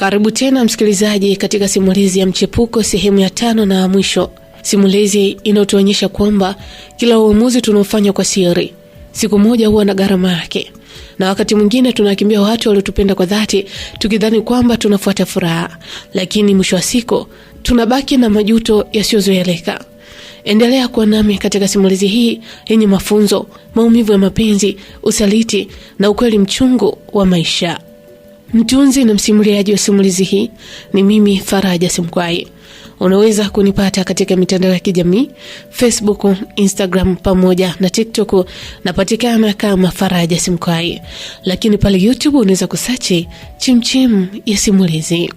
Karibu tena msikilizaji katika simulizi ya mchepuko sehemu ya 5 na mwisho. Simulizi inayotuonyesha kwamba kila uamuzi tunaofanya kwa siri siku moja huwa na gharama yake. Na wakati mwingine tunakimbia watu waliotupenda kwa dhati tukidhani kwamba tunafuata furaha, lakini mwisho wa siku tunabaki na majuto yasiyozoeleka. Endelea kuwa nami katika simulizi hii yenye mafunzo, maumivu ya mapenzi, usaliti na ukweli mchungu wa maisha. Mtunzi na msimuliaji wa simulizi hii ni mimi Faraja Simkwai. Unaweza kunipata katika mitandao ya kijamii, Facebook, Instagram pamoja na TikTok, napatikana kama Faraja Simkwai. Lakini pale YouTube unaweza kusearch Chimchim ya Simulizi.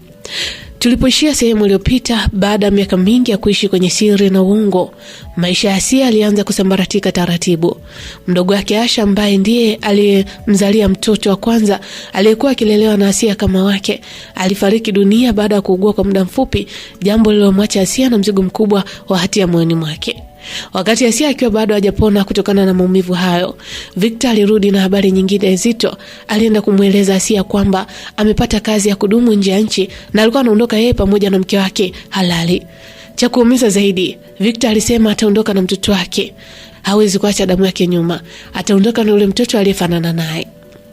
Tulipoishia sehemu iliyopita, baada ya miaka mingi ya kuishi kwenye siri na uongo, maisha ya Asia alianza kusambaratika taratibu. Mdogo wake Asha, ambaye ndiye aliyemzalia mtoto wa kwanza aliyekuwa akilelewa na Asia kama wake, alifariki dunia baada ya kuugua kwa muda mfupi, jambo lililomwacha Asia na mzigo mkubwa wa hatia moyoni mwake. Wakati Asia akiwa bado hajapona kutokana na maumivu hayo, Victor alirudi na habari nyingine nzito. Alienda kumweleza Asia kwamba amepata kazi ya kudumu nje ya nchi na alikuwa anaondoka yeye pamoja na mke wake halali. Cha kuumiza zaidi, Victor alisema ataondoka na mtoto wake. Hawezi kuacha damu yake nyuma. Ataondoka na yule mtoto aliyefanana naye.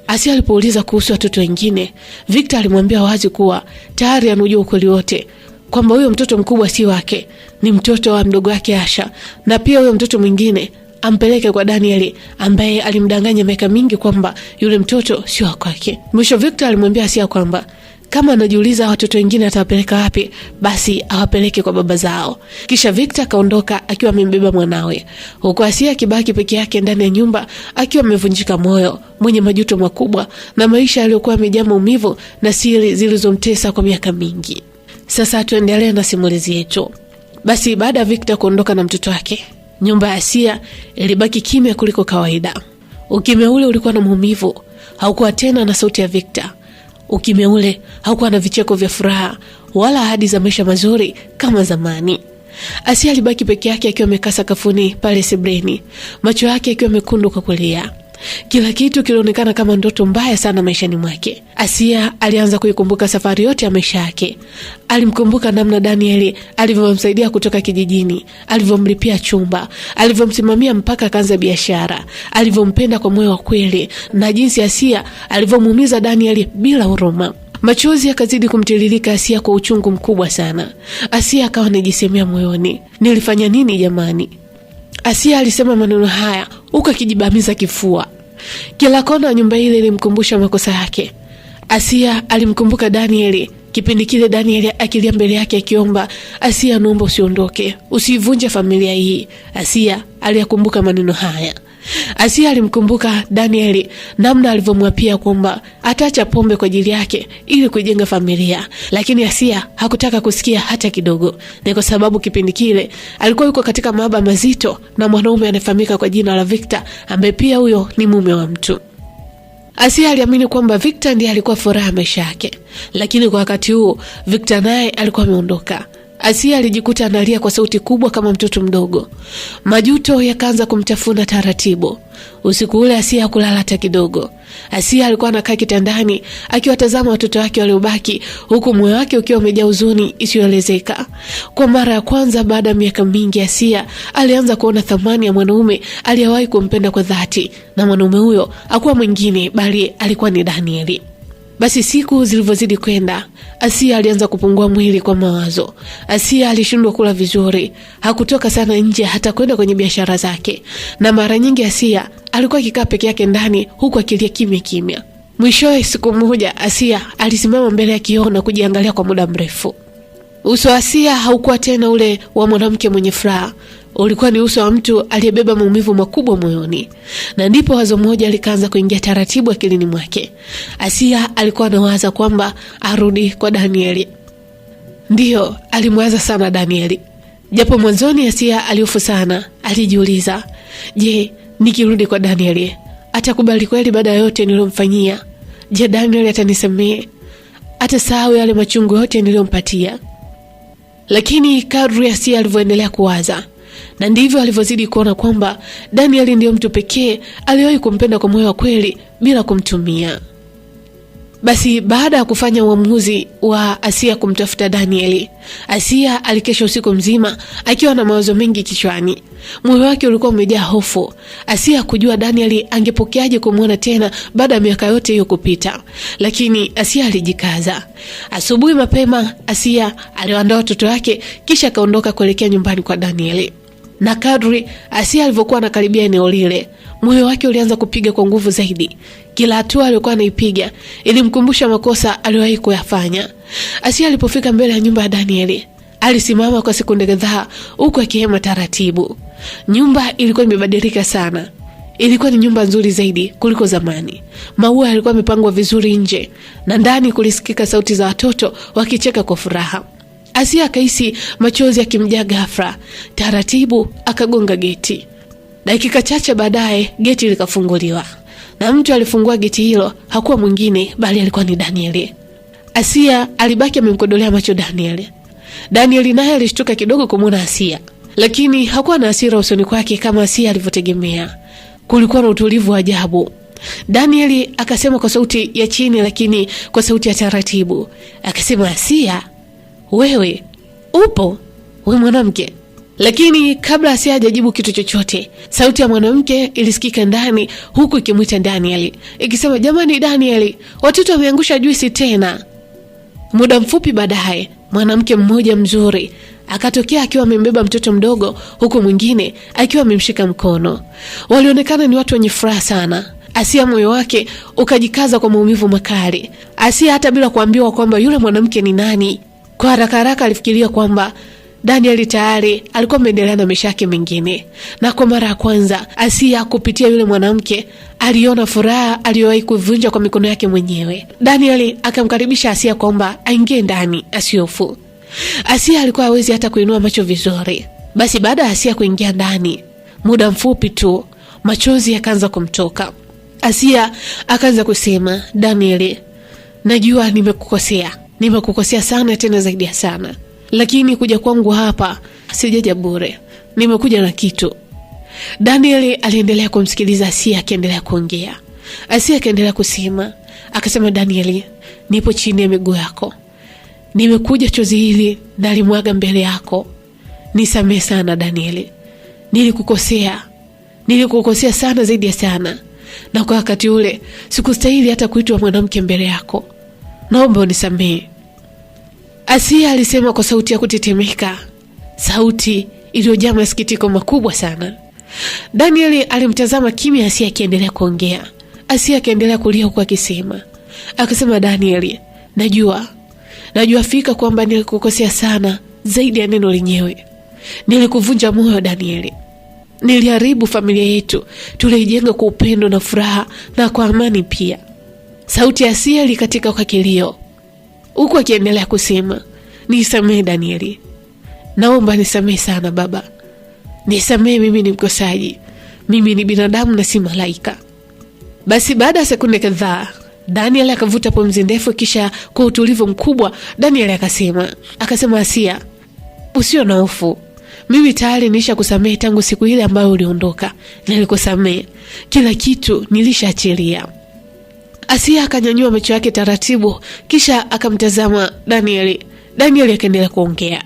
Asia alipouliza kuhusu watoto wengine, Victor alimwambia wazi kuwa tayari anajua ukweli wote, kwamba huyo mtoto mkubwa si wake, ni mtoto wa mdogo wake Asha, na pia huyo mtoto mwingine ampeleke kwa Daniel ambaye alimdanganya miaka mingi kwamba yule mtoto si wa kwake. Mwisho Victor alimwambia Asia kwamba kama anajiuliza watoto wengine atawapeleka wapi, basi awapeleke kwa baba zao. Kisha Victor kaondoka akiwa amembeba mwanawe, huko Asia kibaki peke yake ndani ya nyumba akiwa amevunjika moyo, mwenye majuto makubwa na maisha yaliyokuwa yamejaa maumivu na siri zilizomtesa kwa miaka mingi. Sasa tuendelee na simulizi yetu. Basi baada ya Victor kuondoka na mtoto wake, nyumba ya Asia ilibaki kimya kuliko kawaida. Ukimya ule ulikuwa na maumivu, haukuwa tena na sauti ya Victor. Ukimya ule haukuwa na vicheko vya furaha wala ahadi za maisha mazuri kama zamani. Asia alibaki peke yake akiwa amekaa sakafuni pale sebuleni, macho yake yakiwa mekundu kwa kulia. Kila kitu kilionekana kama ndoto mbaya sana maishani mwake. Asia alianza kuikumbuka safari yote ya maisha yake. Alimkumbuka namna Daniel alivyomsaidia kutoka kijijini, alivyomlipia chumba, alivyomsimamia mpaka akaanza biashara, alivyompenda kwa moyo wa kweli, na jinsi Asia alivyomuumiza Daniel bila huruma. Machozi yakazidi kumtiririka Asia kwa uchungu mkubwa sana. Asia akawa anajisemea moyoni, nilifanya nini jamani? Asia alisema maneno haya huko akijibamiza kifua. Kila kona ya nyumba ile ilimkumbusha makosa yake. Asia alimkumbuka Daniel, kipindi kile Daniel akilia mbele yake akiomba, Asia naomba usiondoke, usivunje familia hii. Asia aliyakumbuka maneno haya. Asia alimkumbuka Daniel namna alivyomwapia kwamba ataacha pombe kwa ajili yake ili kujenga familia, lakini Asia hakutaka kusikia hata kidogo. Ni kwa sababu kipindi kile alikuwa yuko katika mahaba mazito na mwanaume anayefahamika kwa jina la Victor, ambaye pia huyo ni mume wa mtu. Asia aliamini kwamba Victor ndiye alikuwa furaha maisha yake, lakini kwa wakati huo Victor naye alikuwa ameondoka. Asia alijikuta analia kwa sauti kubwa kama mtoto mdogo. Majuto yakaanza kumtafuna taratibu. Usiku ule Asia hakulala hata kidogo. Asia alikuwa anakaa kitandani akiwatazama watoto wake waliobaki, huku moyo wake ukiwa umejaa huzuni isiyoelezeka. Kwa mara ya kwanza baada ya miaka mingi, Asia alianza kuona thamani ya mwanaume aliyewahi kumpenda kwa dhati, na mwanaume huyo hakuwa mwingine bali alikuwa ni Daniel. Basi siku zilivyozidi kwenda, Asia alianza kupungua mwili kwa mawazo. Asia alishindwa kula vizuri, hakutoka sana nje hata kwenda kwenye biashara zake, na mara nyingi Asia alikuwa akikaa peke yake ndani huku akilia kimya kimya. Mwishowe siku moja Asia alisimama mbele ya kioo na kujiangalia kwa muda mrefu. Uso wa Asia haukuwa tena ule wa mwanamke mwenye furaha, ulikuwa ni uso wa mtu aliyebeba maumivu makubwa moyoni. Na ndipo wazo moja likaanza kuingia taratibu akilini mwake. Asia alikuwa anawaza kwamba arudi kwa Daniel. Ndiyo, alimwaza sana Daniel. Japo mwanzoni Asia alihofu sana, alijiuliza, je, nikirudi kwa Daniel atakubali kweli baada yote niliyomfanyia? Je, Daniel atanisamehe? Atasahau yale machungu yote niliyompatia? Lakini kadri Asia alivyoendelea kuwaza, na ndivyo alivyozidi kuona kwamba Daniel ndiye mtu pekee aliyewahi kumpenda kwa moyo wa kweli bila kumtumia. Basi baada ya kufanya uamuzi wa Asia kumtafuta Danieli, Asia alikesha usiku mzima akiwa na mawazo mengi kichwani. Moyo wake ulikuwa umejaa hofu. Asia kujua Danieli angepokeaje kumuona tena baada ya miaka yote hiyo kupita. Lakini Asia alijikaza. Asubuhi mapema Asia aliwaandaa watoto wake kisha akaondoka kuelekea nyumbani kwa Danieli. Na kadri Asia alivyokuwa anakaribia eneo lile, moyo wake ulianza kupiga kwa nguvu zaidi. Kila hatua aliyokuwa anaipiga ilimkumbusha makosa aliyowahi kuyafanya. Asia alipofika mbele ya nyumba ya Danieli, alisimama kwa sekunde kadhaa huku akihema taratibu. Nyumba ilikuwa imebadilika sana. Ilikuwa ni nyumba nzuri zaidi kuliko zamani. Maua yalikuwa yamepangwa vizuri nje na ndani kulisikika sauti za watoto wakicheka kwa furaha. Asia akahisi machozi yakimjaa ghafla. Taratibu akagonga geti. Dakika chache baadaye geti likafunguliwa. Na mtu alifungua geti hilo hakuwa mwingine bali alikuwa ni Danieli. Asia alibaki amemkodolea macho Danieli. Danieli naye alishtuka kidogo kumuona Asia, lakini hakuwa na hasira usoni kwake kama Asia alivyotegemea. Kulikuwa na utulivu wa ajabu. Danieli akasema kwa sauti ya chini lakini kwa sauti ya taratibu. Akasema, Asia, wewe upo? Wewe mwanamke? Lakini kabla Asia hajajibu kitu chochote, sauti ya mwanamke ilisikika ndani huku ikimwita Danieli, ikisema, jamani Danieli, watoto wameangusha juisi tena. Muda mfupi baadaye, mwanamke mmoja mzuri akatokea akiwa amembeba mtoto mdogo huku mwingine akiwa amemshika mkono. Walionekana ni watu wenye furaha sana. Asia moyo wake ukajikaza kwa maumivu makali. Asia hata bila kuambiwa kwamba yule mwanamke ni nani, kwa haraka alifikiria kwamba Danieli tayari alikuwa ameendelea na maisha yake mengine. Na kwa mara ya kwanza Asia kupitia yule mwanamke aliona furaha aliyowahi kuvunja kwa mikono yake mwenyewe. Danieli akamkaribisha Asia kwamba aingie ndani asiofu. Asia alikuwa hawezi hata kuinua macho vizuri. Basi baada ya Asia kuingia ndani, muda mfupi tu machozi yakaanza kumtoka. Asia akaanza kusema, Danieli, najua nimekukosea sana, tena zaidi ya sana. Lakini kuja kwangu hapa sijaja bure, nimekuja na kitu. Danieli aliendelea kumsikiliza Asia akiendelea kuongea. Asia akaendelea kusema, akasema, Danieli, nipo chini ya miguu yako. Nimekuja chozi hili nalimwaga mbele yako. Nisamehe sana Danieli. Nilikukosea sana zaidi ya sana. Na kwa wakati ule sikustahili hata kuitwa mwanamke mbele yako. Naomba unisamehe. Asia alisema kwa sauti ya kutetemeka, sauti iliyojaa masikitiko makubwa sana. Danieli alimtazama kimya Asia akiendelea kuongea. Asia akaendelea kulia huku akisema, akasema, Danieli, najua fika kwamba nilikukosea sana zaidi ya neno lenyewe. Nilikuvunja moyo Danieli. Niliharibu familia yetu tulijenga kwa upendo na furaha na kwa amani pia. Sauti ya Asia ilikatika kwa kilio huku akiendelea kusema, nisamehe Danieli. Naomba nisamehe sana baba. Nisamehe, mimi ni mkosaji. Mimi ni binadamu na si malaika. Basi baada ya sekunde kadhaa, Danieli akavuta pumzi ndefu kisha kwa utulivu mkubwa Danieli akasema, Asia, usio na hofu. Mimi tayari nilisha kusamehe tangu siku ile ambayo uliondoka. Nilikusamehe. Kila kitu nilishaachilia. Asia akanyanyua macho yake taratibu kisha akamtazama Danieli. Danieli akaendelea kuongea.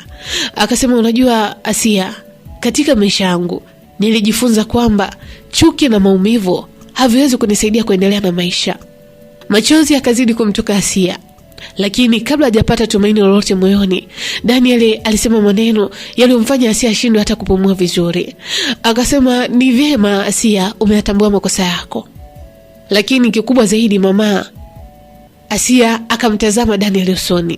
Akasema, unajua Asia, katika maisha yangu nilijifunza kwamba chuki na maumivu haviwezi kunisaidia kuendelea na maisha. Machozi yakazidi kumtoka Asia. Lakini kabla hajapata tumaini lolote moyoni, Danieli alisema maneno yaliyomfanya Asia ashindwe hata kupumua vizuri. Akasema, ni vyema Asia, umeyatambua makosa yako. Lakini kikubwa zaidi mama. Asia akamtazama Danieli usoni.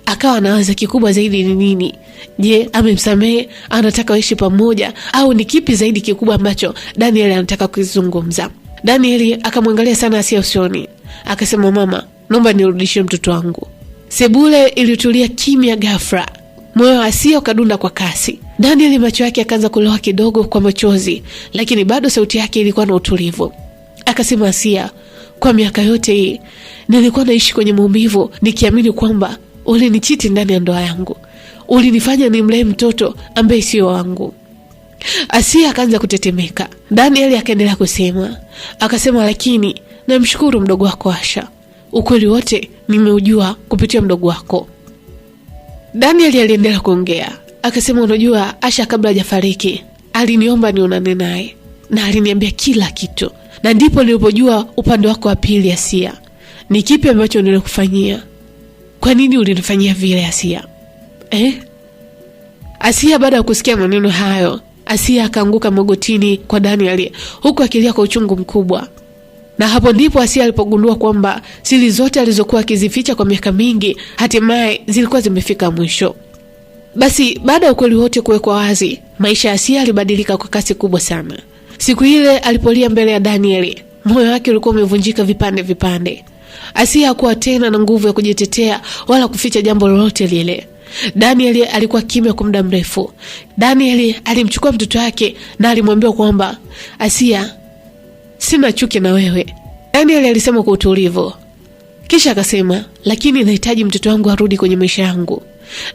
Akawa anawaza kikubwa zaidi ni nini? Je, amemsamehe, anataka waishi pamoja, au ni kipi zaidi kikubwa ambacho Danieli anataka kuzungumza? Danieli akamwangalia sana Asia usoni. Akasema, mama, naomba nirudishie mtoto wangu. Sebule ilitulia kimya ghafla. Moyo wa Asia ukadunda kwa kasi. Danieli macho yake akaanza kuloa kidogo kwa machozi, lakini bado sauti yake ilikuwa na utulivu. Akasema, Asia, kwa miaka yote hii nilikuwa naishi kwenye maumivu nikiamini kwamba ulinichiti ndani ya ndoa yangu. Ulinifanya nimlee mtoto ambaye sio wangu. Asia akaanza kutetemeka. Danieli akaendelea kusema, akasema, lakini namshukuru mdogo wako Asha. ukweli wote nimeujua kupitia mdogo wako. Daniel aliendelea kuongea. Akasema, unajua Asha kabla hajafariki aliniomba nionane naye na aliniambia kila kitu. Na ndipo nilipojua upande wako wa pili Asia. Ni kipi ambacho nilikufanyia? Kwa nini ulinifanyia vile Asia? Asia baada ya kusikia maneno hayo, Asia akaanguka magotini kwa Daniel huku akilia kwa uchungu mkubwa. Na hapo ndipo Asia alipogundua kwamba siri zote alizokuwa akizificha kwa miaka mingi hatimaye zilikuwa zimefika mwisho. Basi baada ya ukweli wote kuwekwa wazi, maisha ya Asia yalibadilika kwa kasi kubwa sana. Siku ile alipolia mbele ya Daniel, moyo wake ulikuwa umevunjika vipande vipande. Asia hakuwa tena na nguvu ya kujitetea wala kuficha jambo lolote lile. Daniel alikuwa kimya kwa muda mrefu. Daniel alimchukua mtoto wake na alimwambia kwamba, Asia, sina chuki na wewe. Daniel alisema kwa utulivu. Kisha akasema, lakini nahitaji mtoto wangu arudi kwenye maisha yangu.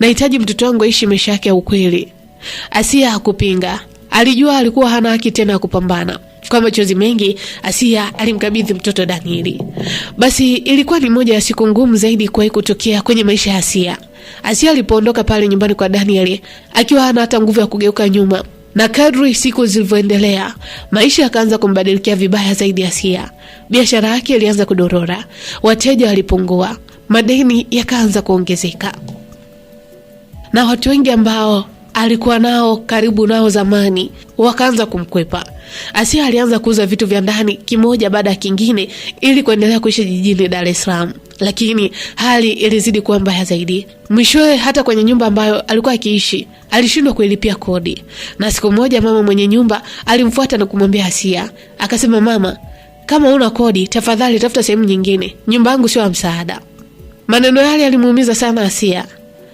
Nahitaji mtoto wangu aishi maisha yake ya ukweli. Asia hakupinga. Alijua alikuwa hana haki tena ya kupambana. Kwa machozi mengi, Asia alimkabidhi mtoto Daniel. Basi ilikuwa ni moja ya siku ngumu zaidi kuwahi kutokea kwenye maisha ya Asia. Asia alipoondoka pale nyumbani kwa Daniel akiwa hana hata nguvu ya kugeuka nyuma. Na kadri siku zilivyoendelea, maisha yakaanza kumbadilikia vibaya zaidi Asia. Biashara yake ilianza kudorora, wateja walipungua, madeni yakaanza kuongezeka. Na watu wengi ambao alikuwa nao karibu nao zamani wakaanza kumkwepa. Asia alianza kuuza vitu vya ndani kimoja baada ya kingine ili kuendelea kuishi jijini Dar es Salaam. Lakini hali ilizidi kuwa mbaya zaidi. Mwishowe hata kwenye nyumba ambayo alikuwa akiishi alishindwa kuilipia kodi. Na siku moja mama mwenye nyumba alimfuata na kumwambia Asia. Akasema, mama, kama una kodi tafadhali tafuta sehemu nyingine. Nyumba yangu sio ya msaada. Maneno yale yalimuumiza sana Asia.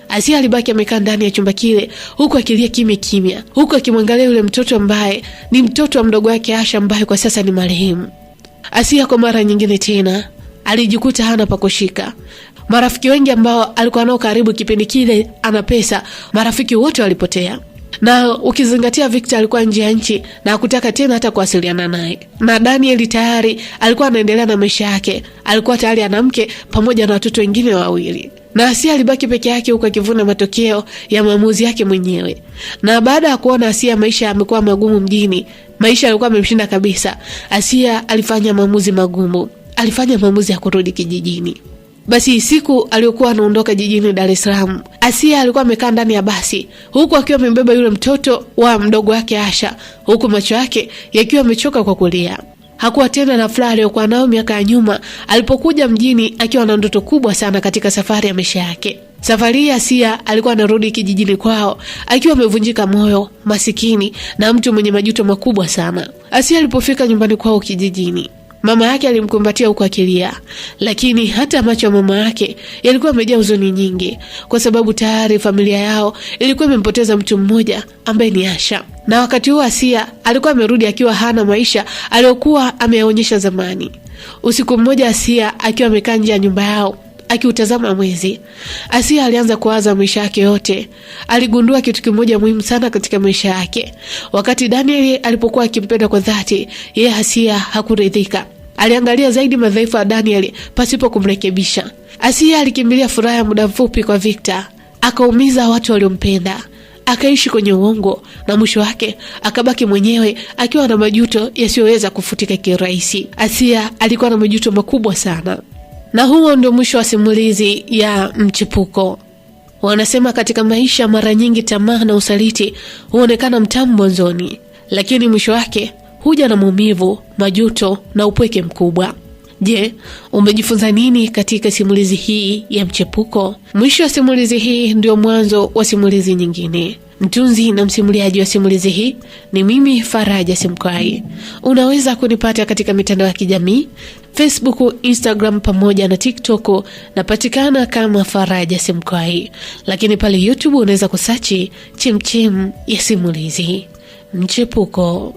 Asia alibaki amekaa ndani ya chumba kile huku akilia kimya kimya, huku akimwangalia yule mtoto ambaye ni mtoto wa mdogo wake Asha ambaye kwa sasa ni marehemu. Asia kwa mara nyingine tena alijikuta hana pa kushika. Marafiki wengi ambao alikuwa nao karibu kipindi kile ana pesa, marafiki wote walipotea. Na ukizingatia Victor alikuwa nje ya nchi na hakutaka tena hata kuwasiliana naye. Na Daniel tayari alikuwa anaendelea na maisha yake. Alikuwa tayari ana mke pamoja na watoto wengine 2. Na Asia alibaki peke yake huko akivuna matokeo ya maamuzi yake mwenyewe. Na baada ya kuona Asia maisha yamekuwa magumu mjini, maisha yalikuwa yamemshinda kabisa, Asia alifanya maamuzi magumu. Alifanya maamuzi ya kurudi kijijini. Basi siku aliyokuwa anaondoka jijini Dar es Salaam, Asia alikuwa amekaa ndani ya basi huku akiwa amembeba yule mtoto wa mdogo wake Asha, huku macho yake yakiwa yamechoka kwa kulia. Hakuwa tena na furaha aliyokuwa nayo miaka ya nyuma alipokuja mjini akiwa na ndoto kubwa sana katika safari ya maisha yake. Safari ya Asia alikuwa anarudi kijijini kwao akiwa amevunjika moyo, masikini na mtu mwenye majuto makubwa sana. Asia alipofika nyumbani kwao kijijini, mama yake alimkumbatia huko akilia, lakini hata macho ya mama yake yalikuwa yamejaa huzuni nyingi kwa sababu tayari familia yao ilikuwa imempoteza mtu mmoja ambaye ni Asha. Na wakati huo Asia alikuwa amerudi akiwa hana maisha aliyokuwa ameyaonyesha zamani. Usiku mmoja Asia akiwa amekaa nje ya nyumba yao akiutazama mwezi, Asia alianza kuwaza maisha yake yote. Aligundua kitu kimoja muhimu sana katika maisha yake. Wakati Daniel alipokuwa akimpenda kwa dhati, yeye Asia hakuridhika. Aliangalia zaidi madhaifu ya Daniel pasipo kumrekebisha. Asia alikimbilia furaha ya muda mfupi kwa Victor, akaumiza watu waliompenda, akaishi kwenye uongo na mwisho wake akabaki mwenyewe akiwa na majuto yasiyoweza kufutika kirahisi. Asia alikuwa na majuto makubwa sana. Na huo ndio mwisho wa simulizi ya Mchepuko. Wanasema katika maisha mara nyingi tamaa na usaliti huonekana mtamu mwanzoni, lakini mwisho wake huja na maumivu, majuto na upweke mkubwa. Je, umejifunza nini katika simulizi hii ya Mchepuko? Mwisho wa simulizi hii ndio mwanzo wa simulizi nyingine. Mtunzi na msimuliaji wa simulizi hii ni mimi Faraja Simkwai. Unaweza kunipata katika mitandao ya kijamii, Facebook, Instagram pamoja na TikTok, napatikana kama Faraja Simkwai. Lakini pale YouTube unaweza kusearch Chemchem ya Simulizi. Mchepuko.